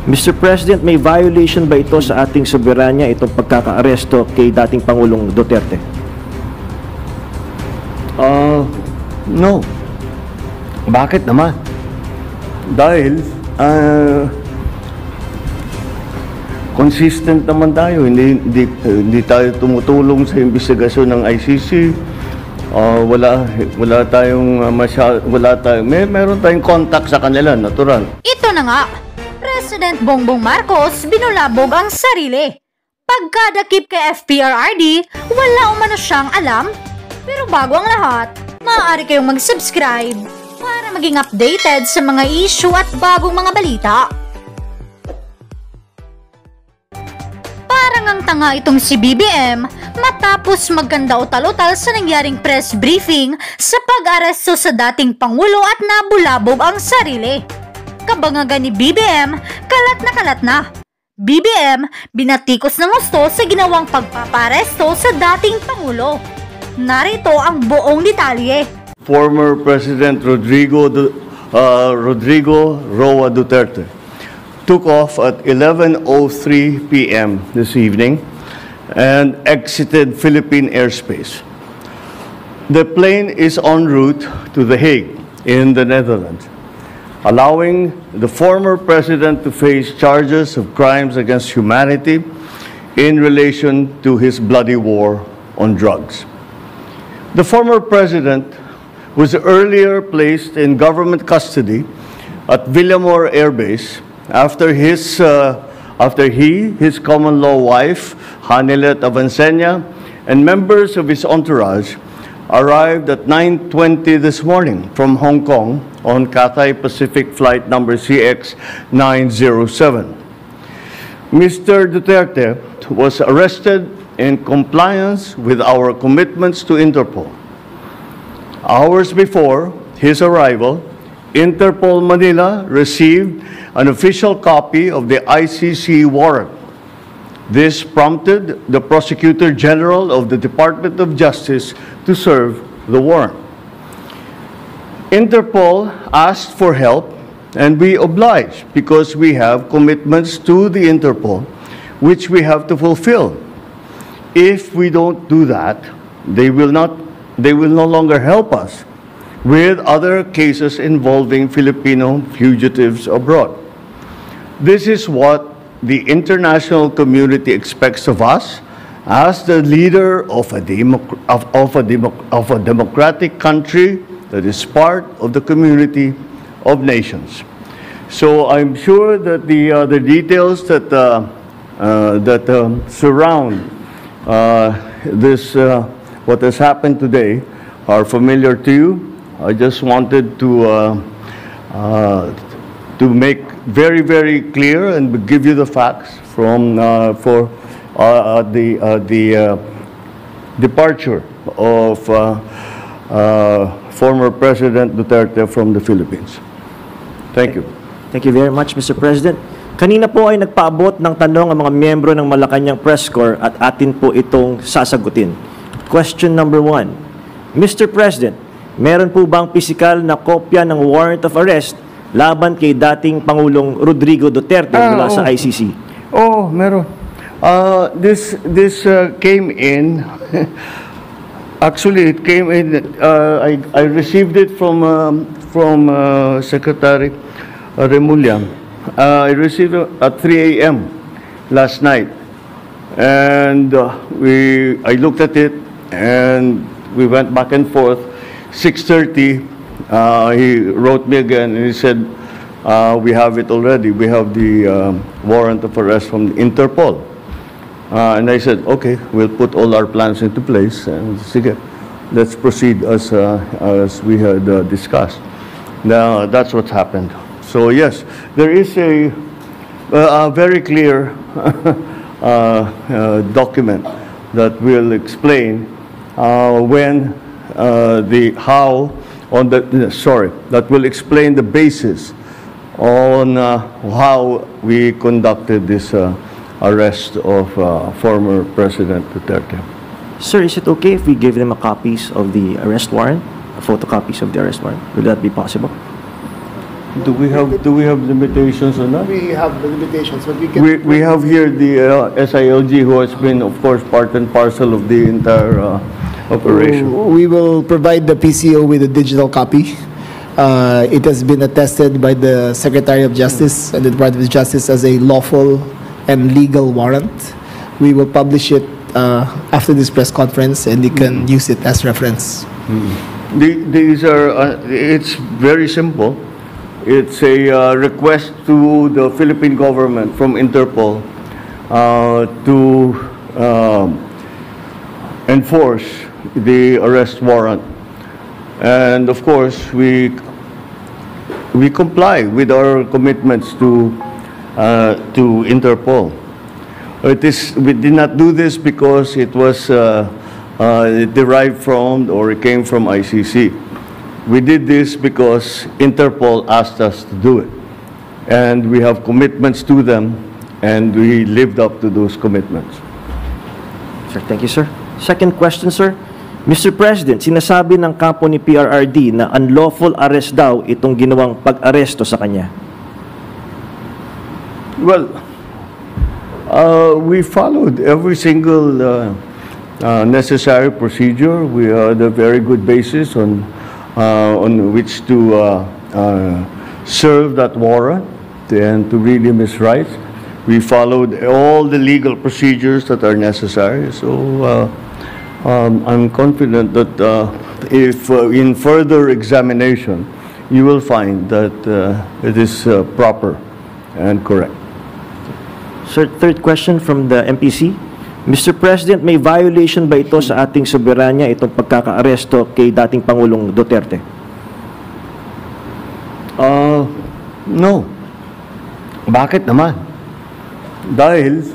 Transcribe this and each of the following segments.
Mr. President, may violation ba ito sa ating soberanya, itong pagkakaaresto kay dating Pangulong Duterte? No. Bakit naman? Dahil consistent naman tayo. Hindi tayo tumutulong sa investigasyon ng ICC. Meron tayong contact sa kanila, natural. Ito na nga, President Bongbong Marcos binulabog ang sarili. Pagkadakip kay FPRRD, wala umano siyang alam. Pero bago ang lahat, maaari kayong mag-subscribe para maging updated sa mga issue at bagong mga balita. Parang ang tanga itong si BBM matapos magkanda utal-utal sa nangyaring press briefing sa pag-aresto sa dating Pangulo at nabulabog ang sarili. Kabangagan ni BBM, kalat na. BBM, binatikos ng gusto sa ginawang pagpaparesto sa dating Pangulo. Narito ang buong detalye. Former President Rodrigo Roa Duterte took off at 11:03 p.m. this evening and exited Philippine airspace. The plane is en route to The Hague in the Netherlands, allowing the former president to face charges of crimes against humanity in relation to his bloody war on drugs. The former president was earlier placed in government custody at Villamor Air Base after his common-law wife, Hanilet Avancenia, and members of his entourage arrived at 9:20 this morning from Hong Kong on Cathay Pacific flight number CX-907. Mr. Duterte was arrested in compliance with our commitments to Interpol. Hours before his arrival, Interpol Manila received an official copy of the ICC warrant. This prompted the Prosecutor General of the Department of Justice to serve the warrant. Interpol asked for help, and we obliged because we have commitments to the Interpol which we have to fulfill. If we don't do that, they will no longer help us with other cases involving Filipino fugitives abroad. This is what the international community expects of us as the leader of a democratic country that is part of the community of nations. So I'm sure that the details that surround what has happened today are familiar to you. I just wanted to make very, very clear and give you the facts from the departure of former President Duterte from the Philippines. Thank you. Thank you very much, Mr. President. Kanina po ay nagpaabot ng tanong ang mga miyembro ng Malacanang Press Corps at atin po itong sasagutin. Question number 1. Mr. President, meron po bang pisikal na kopya ng warrant of arrest laban kay dating Pangulong Rodrigo Duterte mula sa ICC? Oh, meron. This came in. Actually, it came in. I received it from Secretary Remulla. I received it at 3 a.m. last night, and I looked at it, and we went back and forth. 6:30, he wrote me again, and he said, "We have it already. We have the warrant of arrest from Interpol." And I said, "Okay, we'll put all our plans into place, and sige, let's proceed as we had discussed." Now that's what's happened. So yes, there is a very clear document that will explain that will explain the basis on how we conducted this arrest of former President Duterte. Sir, is it okay if we give them a copies of the arrest warrant, photocopies of the arrest warrant? Will that be possible? Do we have limitations on that? We have the limitations, but we can. We have here the SILG, who has been, of course, part and parcel of the entire operation. We will provide the PCO with a digital copy. It has been attested by the Secretary of Justice and the Department of Justice as a lawful and legal warrant. We will publish it after this press conference, and you can use it as reference. These are, it's very simple. It's a request to the Philippine government from Interpol to enforce the arrest warrant. And of course, we comply with our commitments to Interpol. We did not do this because it was derived from or it came from ICC. We did this because Interpol asked us to do it. And we have commitments to them, and we lived up to those commitments. Sir, thank you, sir. Second question, sir. Mr. President, sinasabi ng kampo ni PRRD na unlawful arrest daw itong ginawang pag-aresto sa kanya. Well, we followed every single necessary procedure. We had a very good basis on which to serve that warrant and to read him his rights. We followed all the legal procedures that are necessary. So I'm confident that if in further examination, you will find that it is proper and correct. Sir, third question from the MPC. Mr. President, may violation ba ito sa ating soberanya itong pagkaka-aresto kay dating Pangulong Duterte? No. Bakit naman? Dahil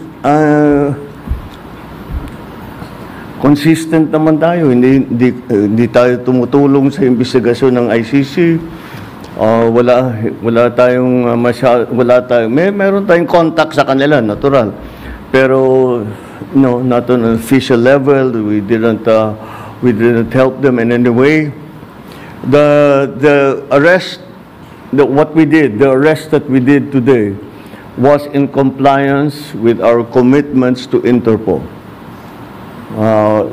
consistent naman tayo. Hindi tayo tumutulong sa investigasyon ng ICC. Wala tayong meron tayong contact sa kanila, natural. Pero no, not on an official level. We didn't help them in any way. The arrest that we did today was in compliance with our commitments to Interpol.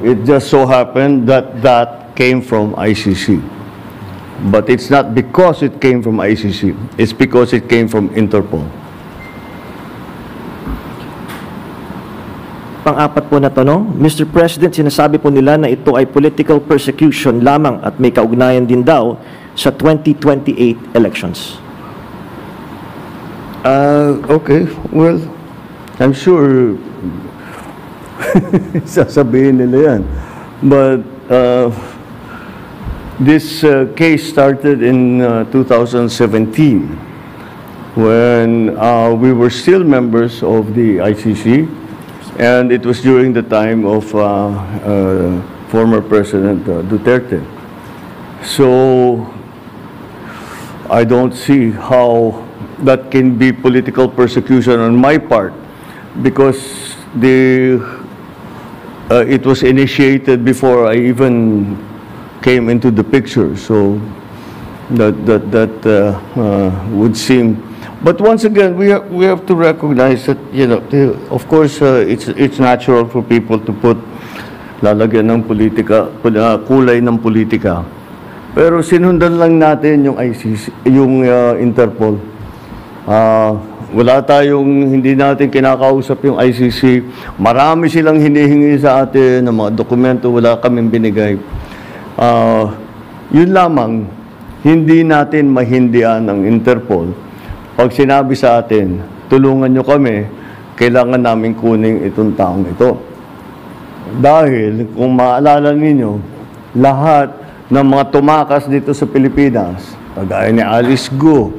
It just so happened that came from ICC. But it's not because it came from ICC. It's because it came from Interpol. Pang-apat po na tanong, Mr. President, sinasabi po nila na ito ay political persecution lamang at may kaugnayan din daw sa 2028 elections. Okay, well, I'm sure sasabihin nila yan. But this case started in 2017 when we were still members of the ICC. And it was during the time of former President Duterte. So I don't see how that can be political persecution on my part, because it was initiated before I even came into the picture. So that would seem. But once again, we have to recognize that, you know, of course, it's natural for people to lalagyan ng politika, kulay ng politika. Pero sinundan lang natin yung ICC, yung Interpol. Hindi natin kinakausap yung ICC. Marami silang hinihingi sa atin ng mga dokumento, wala kaming binigay. Yun lamang, hindi natin mahindian ang Interpol. Pag sinabi sa atin, tulungan nyo kami, kailangan namin kunin itong taong ito. Dahil, kung maalala ninyo, lahat ng mga tumakas dito sa Pilipinas, kagaya ni Alice Go,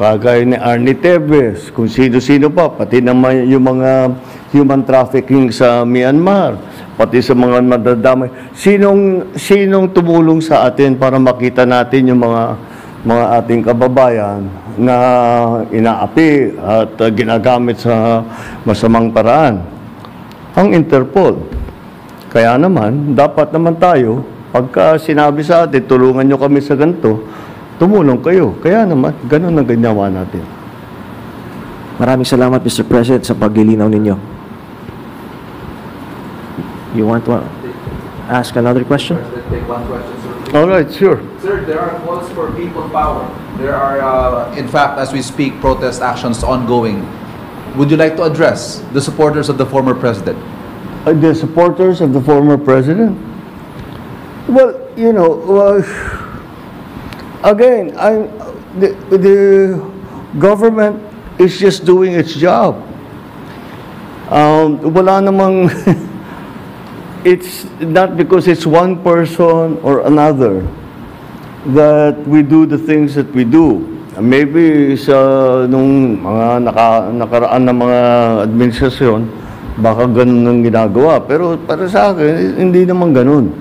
kagaya ni Arnie Tevez, kung sino-sino pa, pati naman yung mga human trafficking sa Myanmar, pati sa mga madadamay, sinong tumulong sa atin para makita natin yung mga ating kababayan na inaapi at ginagamit sa masamang paraan? Ang Interpol. Kaya naman, dapat naman tayo, pagka sinabi sa atin, tulungan nyo kami sa ganito, tumulong kayo. Kaya naman, ganun ang ginawa natin. Maraming salamat, Mr. President, sa paglilinaw ninyo. You want to ask another question? President, take one question, sir. All right, sure. Sir, there are calls for people power. There are, in fact, as we speak, protest actions ongoing. Would you like to address the supporters of the former president? The supporters of the former president? Well, you know, again, the government is just doing its job. Wala namang, it's not because it's one person or another that we do the things that we do. Maybe sa nung mga nakaraan na mga administrasyon, baka ganun ang ginagawa. Pero para sa akin, hindi naman ganun.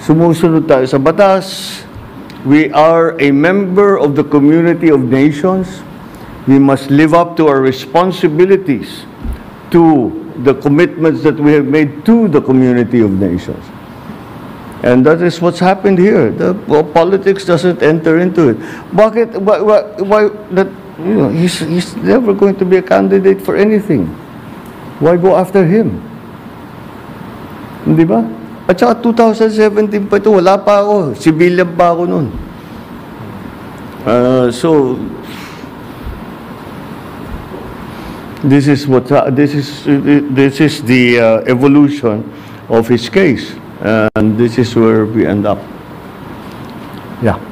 Sumusunod tayo sa batas. We are a member of the community of nations. We must live up to our responsibilities, to the commitments that we have made to the community of nations. And that is what's happened here. Politics doesn't enter into it. Bakit? Why that? You know, he's never going to be a candidate for anything. Why go after him? Hindi ba? At saka 2017 pa ito, wala pa ako. Civilian pa ako noon. So this is the evolution of his case, and this is where we end up. Yeah.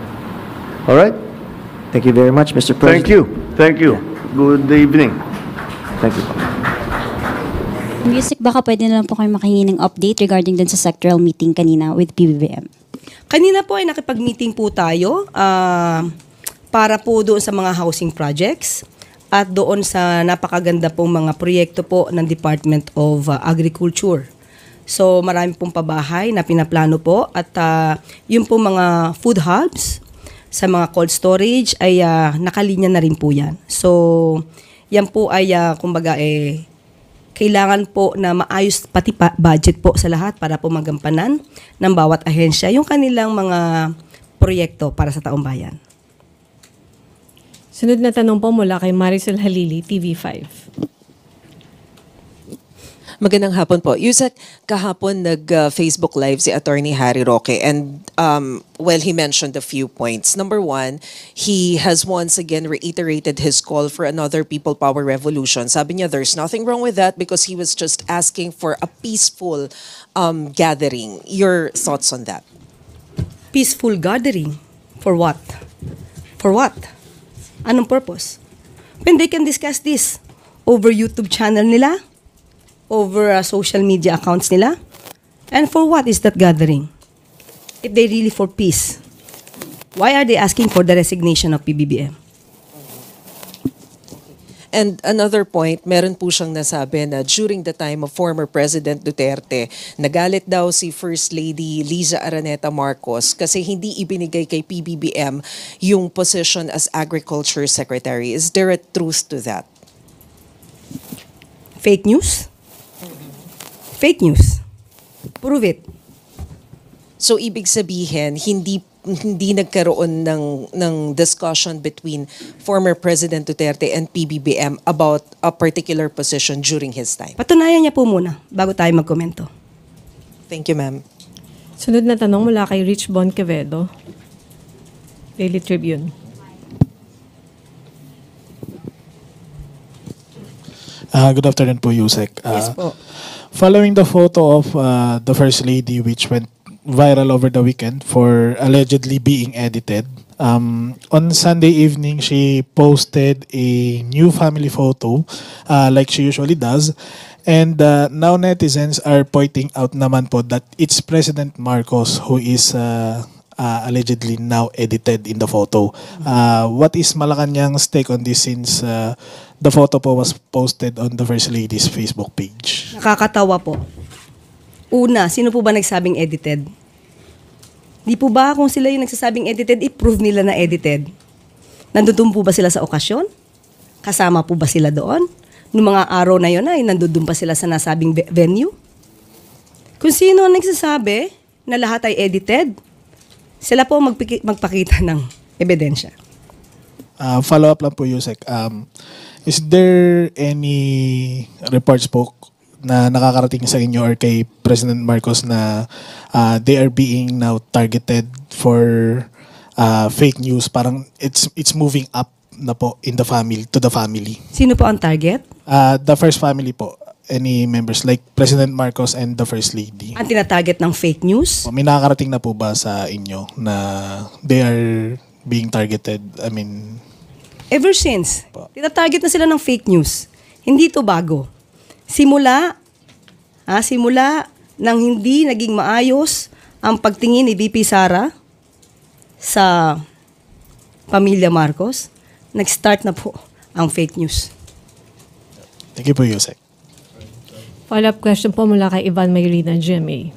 All right. Thank you very much, Mr. President. Thank you. Thank you. Good evening. Thank you. Music, baka pwede na lang po kayo makahingi ng update regarding dun sa sectoral meeting kanina with PBBM. Kanina po ay nakipag-meeting po tayo para po doon sa mga housing projects at doon sa napakaganda pong mga proyekto po ng Department of Agriculture. So marami pong pabahay na pinaplano po at yung pong mga food hubs sa mga cold storage ay nakalinya na rin po yan. So yan po ay kumbaga kailangan po na maayos pati budget po sa lahat para po magampanan ng bawat ahensya yung kanilang mga proyekto para sa taong bayan. Sunod na tanong po mula kay Marisol Halili, TV5. Magandang hapon po. Yusek, kahapon nag-Facebook Live si Attorney Harry Roque and well, he mentioned a few points. Number one, he has once again reiterated his call for another people power revolution. Sabi niya there's nothing wrong with that because he was just asking for a peaceful gathering. Your thoughts on that? Peaceful gathering? For what? For what? Anong purpose? When they can discuss this over YouTube channel nila, over social media accounts nila, and for what is that gathering? If they really for peace, why are they asking for the resignation of PBBM? And another point, meron po siyang nasabi na during the time of former President Duterte, nagalit daw si First Lady Liza Araneta Marcos kasi hindi ibinigay kay PBBM yung position as Agriculture Secretary. Is there a truth to that? Fake news? Fake news. Prove it. So ibig sabihin, hindi nagkaroon ng discussion between former President Duterte and PBBM about a particular position during his time. Patunayan niya po muna bago tayo magkomento. Thank you, ma'am. Sunod na tanong mula kay Rich Bon Quevedo, Daily Tribune. Good afternoon po, Yusek. Yes po. Following the photo of the First Lady which went viral over the weekend for allegedly being edited, on Sunday evening, she posted a new family photo like she usually does. And now netizens are pointing out naman po that it's President Marcos who is allegedly now edited in the photo. What is Malacanang's take on this since the photo po was posted on the First Lady's Facebook page? Nakakatawa po. Una, sino po ba nagsabing edited? Di po ba kung sila yung nagsasabing edited, i-prove nila na edited? Nandun po ba sila sa okasyon? Kasama po ba sila doon? Noong mga araw na yun ay nandun pa sila sa nasabing venue? Kung sino ang nagsasabi na lahat ay edited, sila po magpakita ng ebidensya. Follow up lang po, Yusek. Is there any reports po na nakakarating sa inyo or kay President Marcos na they are being now targeted for fake news? Parang it's moving up na po in the family, to the family. Sino po ang target? The first family po. Any members like President Marcos and the First Lady. Ang tinatarget ng fake news? May nakakarating na po ba sa inyo na they are being targeted? I mean, Ever since, tinatarget na sila ng fake news. Hindi ito bago. Simula nang hindi naging maayos ang pagtingin ni VP Sara sa pamilya Marcos, nag-start na po ang fake news. thank you po, Yusek. Follow-up question po mula kay Ivan Mayrina, GMA.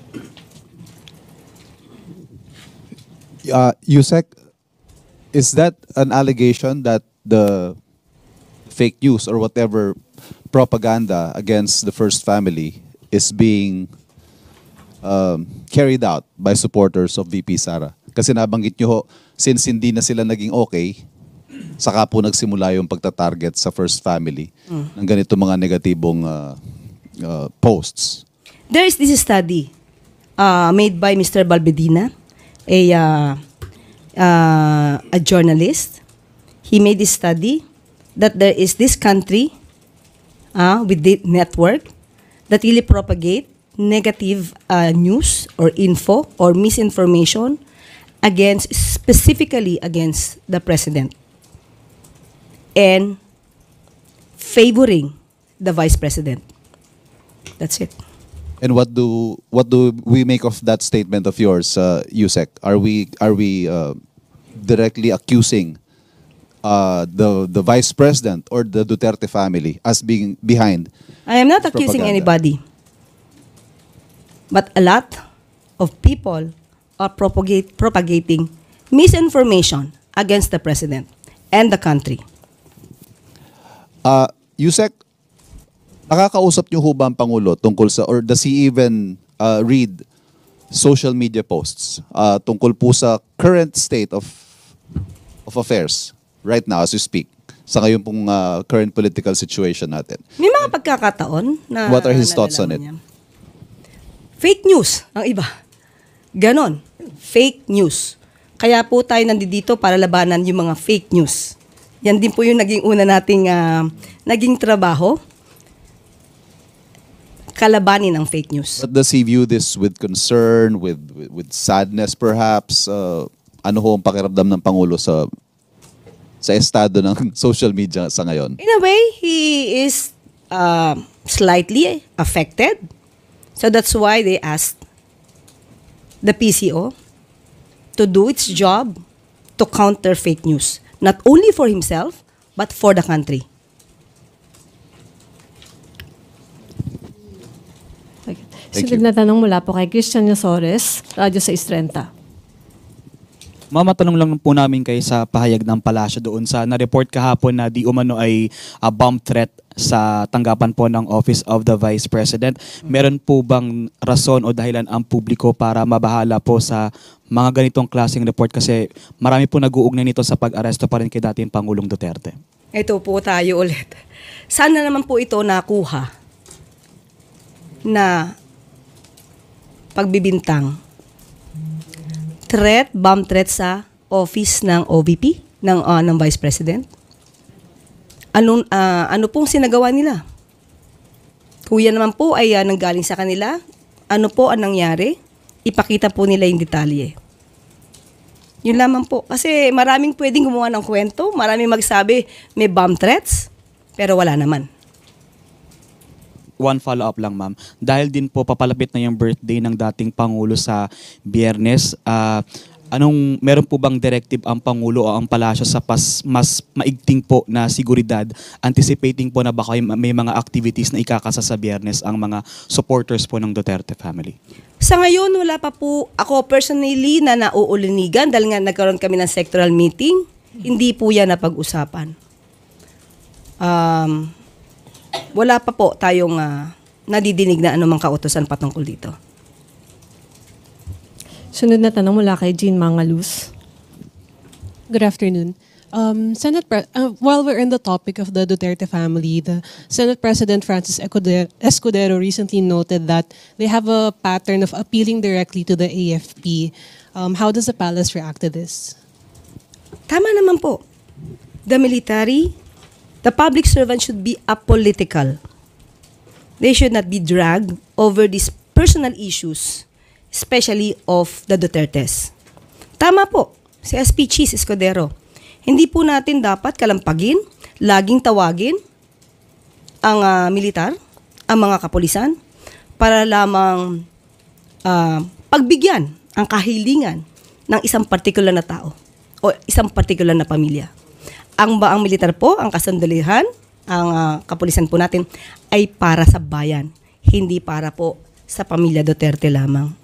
Yusek, is that an allegation that the fake news or whatever propaganda against the First Family is being carried out by supporters of VP Sara? Kasi nabanggit nyo ho, since hindi na sila naging okay, saka po nagsimula yung pagtatarget sa First Family ng ganito mga negatibong posts. There is this study made by Mr. Balbedina, a journalist. He made this study that there is this country with the network that really propagate negative news or info or misinformation specifically against the president and favoring the vice president. That's it. And what do we make of that statement of yours, Yusek? Are we directly accusing the vice president or the Duterte family as being behind? I am not accusing anybody, but a lot of people are propagating misinformation against the president and the country. Yusek, nakakausap niyo ho ba ang Pangulo tungkol sa, or does he even read social media posts tungkol po sa current state of affairs right now as we speak, sa ngayon pong current political situation natin? May mga pagkakataon na... What are his thoughts on it? Niya. Fake news ang iba. Ganon. Fake news. Kaya po tayo nandito para labanan yung mga fake news. Yan din po yung naging una nating naging trabaho. Kalabanin ang fake news. But does he view this with concern, with sadness perhaps? Ano ho ang pakiramdam ng Pangulo sa estado ng social media sa ngayon? In a way, he is slightly affected. So that's why they asked the PCO to do its job to counter fake news. Not only for himself, but for the country. Sunod na tanong mula po kay Christian Yosores, Radyo 630. Mamatanong lang po namin kayo sa pahayag ng palasyo doon sa na-report kahapon na di umano ay bomb threat sa tanggapan po ng Office of the Vice President. Meron po bang rason o dahilan ang publiko para mabahala po sa mga ganitong klaseng report? Kasi marami po nag-uugnay nito sa pag-aresto pa rin kay dating Pangulong Duterte. Ito po tayo ulit. Sana naman po ito nakuha na pagbibintang bomb threat sa office ng OVP, ng Vice President. Ano pong sinagawa nila? Kuya naman po ay nanggaling sa kanila. Ano po ang nangyari? Ipakita po nila yung detalye. Yun lamang po. Kasi maraming pwedeng gumawa ng kwento, maraming magsabi may bomb threats, pero wala naman. One follow-up lang, ma'am. Dahil din po papalapit na yung birthday ng dating Pangulo sa Biyernes, meron po bang directive ang Pangulo o ang Palasyo sa mas maigting po na seguridad, anticipating po na baka may mga activities na ikakasa sa Biyernes ang mga supporters po ng Duterte family? Sa ngayon, wala pa po ako personally na nauulinigan dahil nga nagkaroon kami ng sectoral meeting. Hindi po yan napag-usapan. Wala pa po tayong nadidinig na anumang kautosan patungkol dito. Sunod na tanong mula kay Jean Mangaluz, Good afternoon. While we're in the topic of the Duterte family, the Senate President Francis Escudero recently noted that they have a pattern of appealing directly to the AFP. How does the palace react to this? Tama naman po. The military, the public servant should be apolitical. They should not be dragged over these personal issues, especially of the Dutertes. Tama po, si SP Cheese Escudero. Hindi po natin dapat kalampagin, laging tawagin ang militar, ang mga kapulisan, para lamang pagbigyan ang kahilingan ng isang partikular na tao o isang partikular na pamilya. Ang militar po, ang kasandaluhan, ang kapulisan po natin ay para sa bayan, hindi para po sa pamilya Duterte lamang.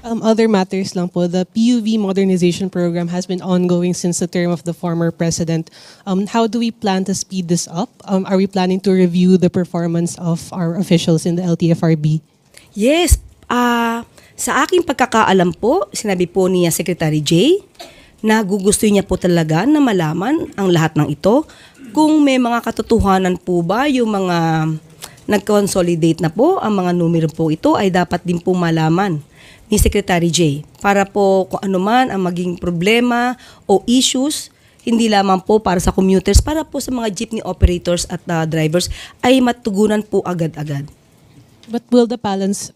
Other matters lang po, the PUV modernization program has been ongoing since the term of the former president. How do we plan to speed this up? Are we planning to review the performance of our officials in the LTFRB? Yes. Sa aking pagkakaalam po, sinabi po niya Secretary Jay, na gugusto niya po talaga na malaman ang lahat ng ito. Kung may mga katotohanan po ba yung mga nag-consolidate na po, ang mga numero po ito ay dapat din po malaman ni Secretary Jay para po kung ano man ang maging problema o issues, hindi lamang po para sa commuters, para po sa mga jeepney operators at drivers ay matugunan po agad-agad. But will the palace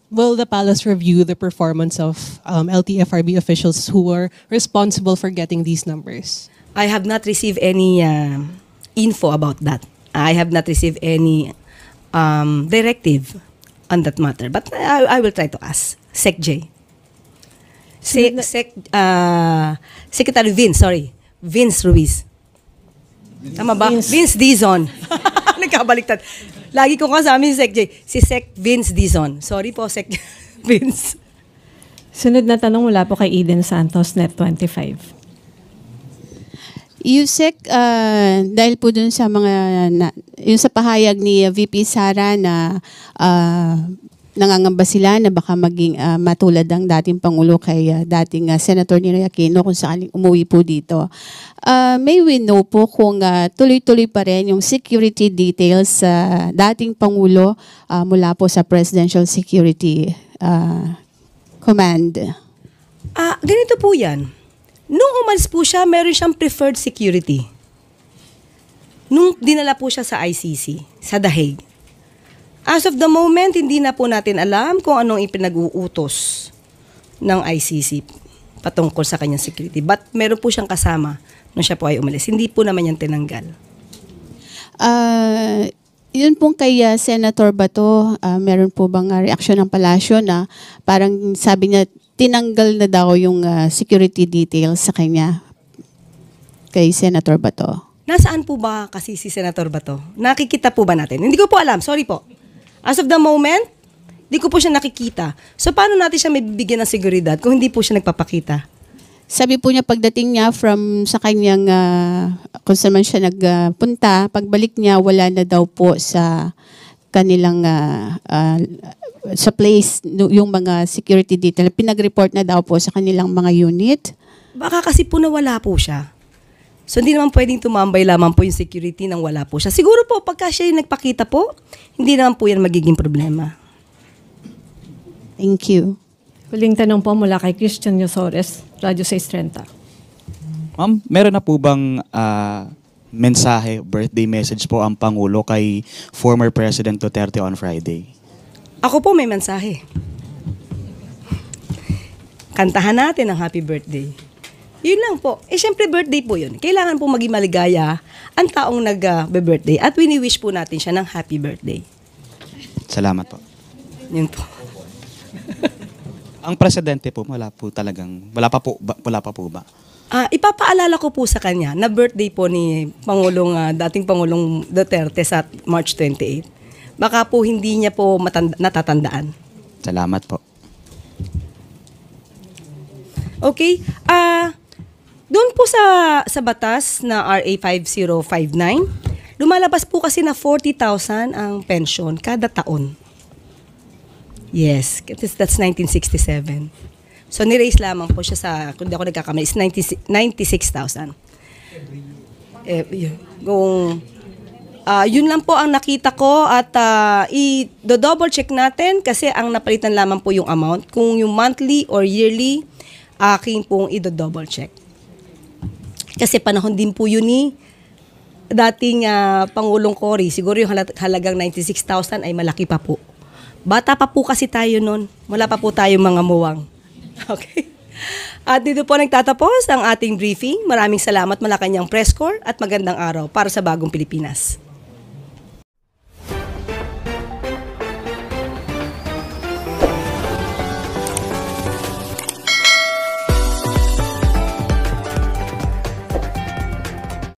review the performance of LTFRB officials who were responsible for getting these numbers? I have not received any info about that. I have not received any directive on that matter. But I will try to ask Sec J. Secretary Vince Ruiz. Tama ba? Vince Dizon. Nagkabaliktad. Lagi ko kasama si Sec J. Si Sec Vince Dizon. Sorry po, Sec Vince. Sunod na tanong mula po kay Eden Santos, Net25. Yusek, dahil po dun sa yung sa pahayag ni VP Sara na nangangamba sila na baka maging matulad ang dating Pangulo kay dating Senator Ninoy Aquino kung sakaling umuwi po dito. May we know po kung tuloy-tuloy pa rin yung security details sa dating Pangulo mula po sa Presidential Security Command? Ganito po yan. Nung umalis po siya, meron siyang preferred security. Nung dinala po siya sa ICC, sa The Hague. As of the moment, hindi na po natin alam kung anong ipinag-uutos ng ICC patungkol sa kanyang security. But meron po siyang kasama nung siya po ay umalis. Hindi po naman yan tinanggal. Yun pong kay Senator Bato, meron po bang reaksyon ng palasyo na parang sabi niya, tinanggal na daw yung security details sa kanya kay Senator Bato? Nasaan po ba kasi si Senator Bato? Nakikita po ba natin? Hindi ko po alam. Sorry po. As of the moment, di ko po siya nakikita. So, paano natin siya may bibigyan ng seguridad kung hindi po siya nagpapakita? Sabi po niya pagdating niya sa kanyang, kung saan man siya nagpunta, pagbalik niya, wala na daw po sa kanilang, sa place, yung mga security detail. Pinag-report na daw po sa kanilang mga unit. Baka kasi po nawala po siya. So, hindi naman pwedeng tumambay lamang po yung security nang wala po siya. Siguro po, pagka siya yung nagpakita po, hindi naman po yan magiging problema. Thank you. Huling tanong po mula kay Christian Yosores, Radyo 630. Ma'am, meron na po bang mensahe, birthday message po ang Pangulo kay former President Duterte on Friday? Ako po may mensahe. Kantahan natin ang happy birthday. Yun lang po. Siyempre birthday po yun. Kailangan po maging maligaya ang taong nag-birthday at wini-wish po natin siya ng happy birthday. Salamat po. Yun po. Ang presidente po, wala pa po ba? Ipapaalala ko po sa kanya na birthday po ni dating Pangulong Duterte sa March 28. Baka po hindi niya po natatandaan. Salamat po. Okay. Doon po sa batas na RA 5059, lumalabas po kasi na 40,000 ang pension kada taon. Yes, that's 1967. So, ni-raise lamang po siya sa, kung di ako nagkakamali, is 96,000. Yun lang po ang nakita ko at i-double check natin kasi ang napalitan lamang po yung amount. Kung yung monthly or yearly, akin pong i-double check. Kasi panahon din po yun ni dating Pangulong Cory. Siguro yung halagang 96,000 ay malaki pa po. Bata pa po kasi tayo nun. Wala pa po tayong mga muwang. Okay? At dito po nagtatapos ang ating briefing. Maraming salamat Malacanang Press Corps at magandang araw para sa Bagong Pilipinas.